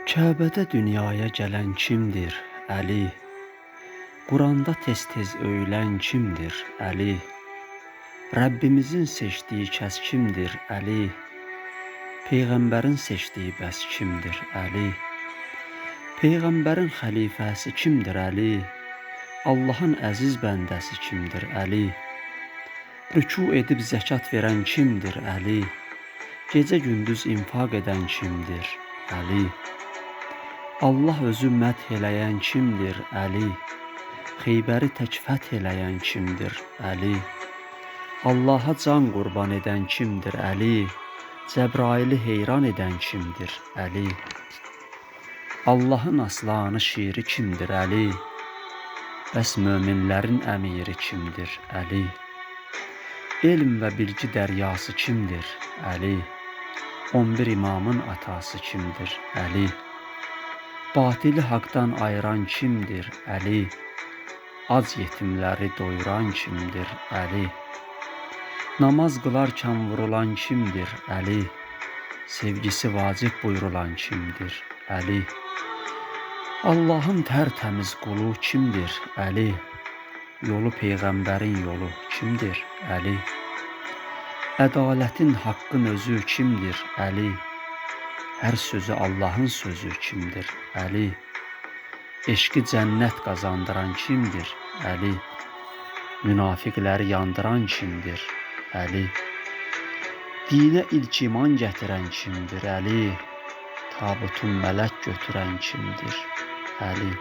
Kəbədə dünyaya gələn kimdir, Əli? Quranda tez-tez öyülən kimdir, Əli? Rəbbimizin seçdiyi kəs kimdir, Əli? Peyğəmbərin seçdiyi bəs kimdir, Əli? Peyğəmbərin xəlifəsi kimdir, Əli? Allahın əziz bəndəsi kimdir, Əli? Rüku edib zəkat verən kimdir, Əli? Gecə-gündüz infaq edən kimdir, Əli? Allah özü məth eləyən kimdir, Əli? Xeybəri tək fəth eləyən kimdir, Əli? Allaha can qurban edən kimdir, Əli? Cəbraili heyran edən kimdir, Əli? Allahın aslanı şiri kimdir, Əli? Bəs möminlərin əmiri kimdir, Əli? Elm və bilgi dəryası kimdir, Əli? 11 imamın atası kimdir, Əli? Batili haqdan ayıran kimdir, Əli? Ac yetimləri doyuran kimdir, Əli? Namaz qılarkən vurulan kimdir, Əli? Sevgisi vacib buyurulan kimdir, Əli? Allahın tərtəmiz qulu kimdir, Əli? Yolu Peyğəmbərin yolu kimdir, Əli? Ədalətin, haqqın özü kimdir, Əli? Hər sözü Allahın sözü kimdir, Əli? Eşqi cənnət qazandıran kimdir, Əli? Münafiqləri yandıran kimdir, Əli? Dinə ilk iman gətirən kimdir, Əli? Tabutun mələk götürən kimdir, Əli?